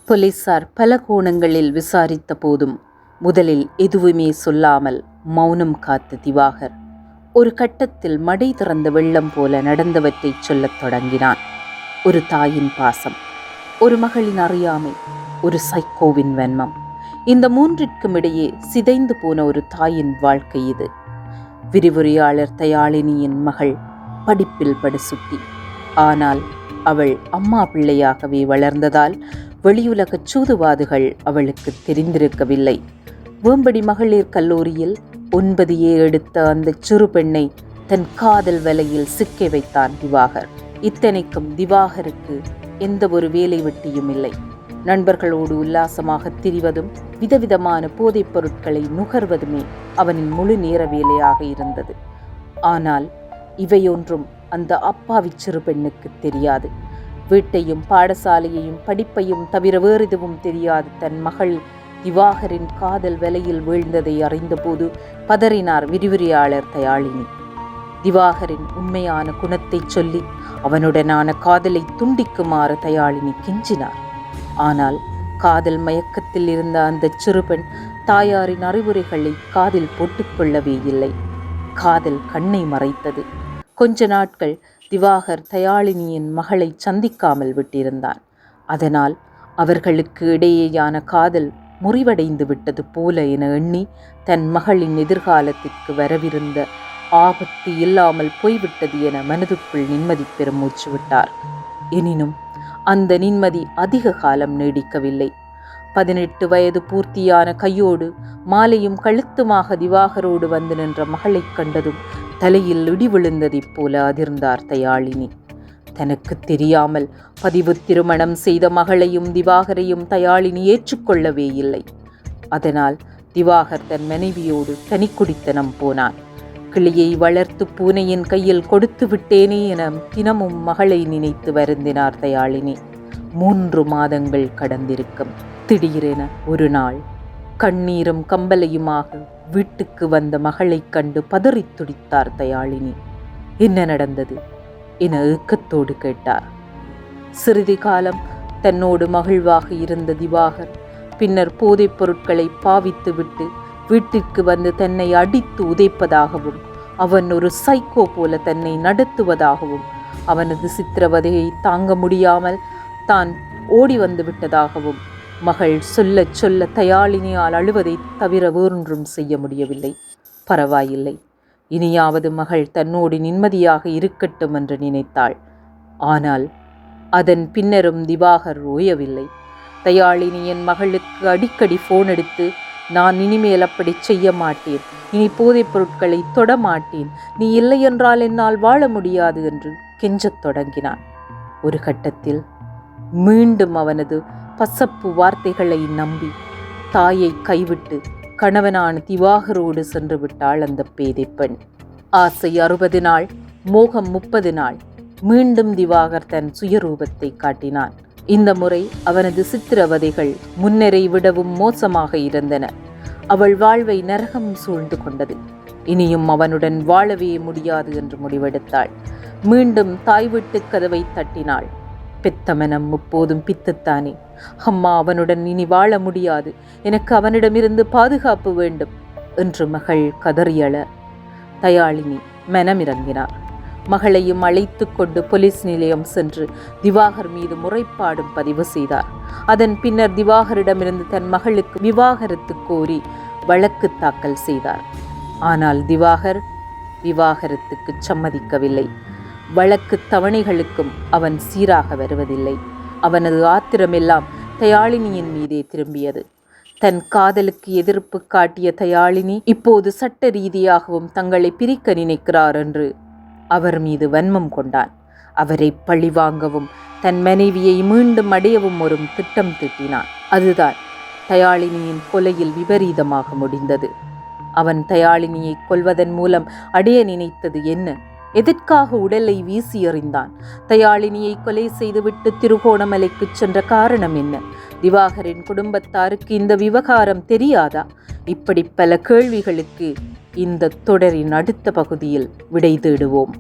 போலீசார் பல கோணங்களில் விசாரித்த போதும் முதலில் எதுவுமே சொல்லாமல் மௌனம் காத்த திவாகர் ஒரு கட்டத்தில் மடை திறந்த வெள்ளம் போல நடந்தவற்றை சொல்லத் தொடங்கினான். ஒரு தாயின் பாசம், ஒரு மகளின் அறியாமை, ஒரு சைக்கோவின் வன்மம், இந்த மூன்றிற்கும் இடையே சிதைந்து போன ஒரு தாயின் வாழ்க்கை இது. விரிவுரையாளர் தயாளினியின் மகள் படிப்பில் படுசுட்டி. ஆனால் அவள் அம்மா பிள்ளையாகவே வளர்ந்ததால் வெளியுலகச் சூதுவாதுகள் அவளுக்கு தெரிந்திருக்கவில்லை. வேம்படி மகளிர் கல்லூரியில் 9A எடுத்த அந்த சிறு பெண்ணை தன் காதல் வலையில் சிக்க வைத்தான் திவாகர். இத்தனைக்கும் திவாகருக்கு எந்த ஒரு வேலை வெட்டியும் இல்லை. நண்பர்களோடு உல்லாசமாக திரிவதும் விதவிதமான போதைப் பொருட்களை நுகர்வதுமே அவனின் முழு நேர வேலையாக இருந்தது. ஆனால் இவையொன்றும் அந்த அப்பாவி சிறு பெண்ணுக்கு தெரியாது. வீட்டையும் பாடசாலையையும் படிப்பையும் தவிர வேறு எதுவும் தெரியாது தன் மகள் திவாகரின் காதல் வலையில் வீழ்ந்ததை அறிந்தபோது பதறினார் விரிவுரையாளர் தயாளினி. திவாகரின் உண்மையான குணத்தை சொல்லி அவனுடனான காதலை துண்டிக்குமாறு தயாளினி கெஞ்சினார். ஆனால் காதல் மயக்கத்தில் இருந்த அந்த சிறுபெண் தாயாரின் அறிவுரைகளை காதில் போட்டுக்கொள்ளவே இல்லை. காதல் கண்ணை மறைத்தது. கொஞ்ச நாட்கள் திவாகர் தயாளினியின் மகளை சந்திக்காமல் விட்டிருந்தான். அதனால் அவர்களுக்கு இடையேயான காதல் முறிவடைந்து விட்டது போல என எண்ணி தன் மகளின் எதிர்காலத்திற்கு வரவிருந்த ஆபத்து இல்லாமல் போய்விட்டது என மனதுக்குள் நிம்மதி பெருமூச்சு விட்டார். எனினும் அந்த நிம்மதி அதிக காலம் நீடிக்கவில்லை. 18 வயது பூர்த்தியான கையோடு மாலையும் கழுத்துமாக திவாகரோடு வந்து நின்ற மகளை கண்டதும் தலையில் இடி விழுந்ததைப் போல அதிர்ந்தார் தயாளினி. தனக்கு தெரியாமல் பதிவு திருமணம் செய்த மகளையும் திவாகரையும் தயாளினி ஏற்றுக்கொள்ளவே இல்லை. அதனால் திவாகர் தன் மனைவியோடு தனிக்குடித்தனம் போனான். கிளியை வளர்த்து பூனையின் கையில் கொடுத்து விட்டேனே என தினமும் மகளை நினைத்து வருந்தினார் தயாளினி. 3 மாதங்கள் கடந்திருக்கும். திடீரென ஒரு நாள் கண்ணீரும் கம்பலையுமாக வீட்டுக்கு வந்த மகளைக் கண்டு பதறி துடித்தார் தயாளினி. என்ன நடந்தது என ஏக்கத்தோடு கேட்டார். சிறிது காலம் தன்னோடு மகிழ்வாக இருந்த திவாகர் பின்னர் போதைப் பொருட்களை பாவித்து விட்டு வீட்டிற்கு வந்து தன்னை அடித்து உதைப்பதாகவும் அவன் ஒரு சைக்கோ போல தன்னை நடத்துவதாகவும் அவனது சித்திரவதையை தாங்க முடியாமல் தான் ஓடி வந்து விட்டதாகவும் மகள் சொல்ல சொல்ல தயாளினியால் அழுவதை தவிர வேறொன்றும் செய்ய முடியவில்லை. பரவாயில்லை, இனியாவது மகள் தன்னோடு நிம்மதியாக இருக்கட்டும் என்று நினைத்தாள். ஆனால் அதன் பின்னரும் திவாகர் ஓயவில்லை. தயாளினியின் மகளுக்கு அடிக்கடி போன் எடுத்து, நான் இனிமேல் அப்படி செய்ய மாட்டேன், இனி போதைப் பொருட்களை தொடமாட்டேன், நீ இல்லை என்றால் என்னால் வாழ முடியாது என்று கெஞ்சத் தொடங்கினான். ஒரு கட்டத்தில் மீண்டும் அவனது பசப்பு வார்த்தைகளை நம்பி தாயை கைவிட்டு கணவனான திவாகரோடு சென்று விட்டாள் அந்த பேதை பெண். ஆசை 60 நாள், மோகம் 30 நாள். மீண்டும் திவாகர் தன் சுயரூபத்தை காட்டினான். இந்த முறை அவனது சித்திரவதைகள் முன்னரை விடவும் மோசமாக இருந்தன. அவள் வாழ்வை நரகம் சூழ்ந்து கொண்டது. இனியும் அவனுடன் வாழவே முடியாது என்று முடிவெடுத்தாள். மீண்டும் தாய் வீட்டு கதவை தட்டினாள். பெத்த மனம் எப்போதும் பித்துத்தானே. அம்மா, அவனுடன் இனி வாழ முடியாது, எனக்கு அவனிடமிருந்து பாதுகாப்பு வேண்டும் என்று மகள் கதறியள தயாளினி மனமிறங்கினார். மகளையும் அழைத்து கொண்டு போலீஸ் நிலையம் சென்று திவாகர் மீது முறைப்பாடும் பதிவு செய்தார். அதன் பின்னர் திவாகரிடமிருந்து தன் மகளுக்கு விவாகரத்து கோரி வழக்கு தாக்கல் செய்தார். ஆனால் திவாகர் விவாகரத்துக்கு சம்மதிக்கவில்லை. வழக்கு தவணைகளுக்கும் அவன் சீராக வருவதில்லை. அவனது ஆத்திரமெல்லாம் தயாளினியின் மீதே திரும்பியது. தன் காதலுக்கு எதிர்ப்பு காட்டிய தயாளினி இப்போது சட்ட ரீதியாகவும் தங்களை பிரிக்க நினைக்கிறார் என்று அவர் மீது வன்மம் கொண்டான். அவரை பழிவாங்கவும் தன் மனைவியை மீண்டும் அடையவும் ஒரு திட்டம் தீட்டினான். அதுதான் தயாளினியின் கொலையில் விபரீதமாக முடிந்தது. அவன் தயாளினியை கொல்வதன் மூலம் அடைய நினைத்தது என்ன? எதற்காக உடலை வீசி எறிந்தான்? தயாளினியை கொலை செய்துவிட்டு திருகோணமலைக்கு சென்ற காரணம் என்ன? திவாகரின் குடும்பத்தாருக்கு இந்த விவகாரம் தெரியாதா? இப்படி பல கேள்விகளுக்கு இந்த தொடரின் அடுத்த பகுதியில் விடை தேடுவோம்.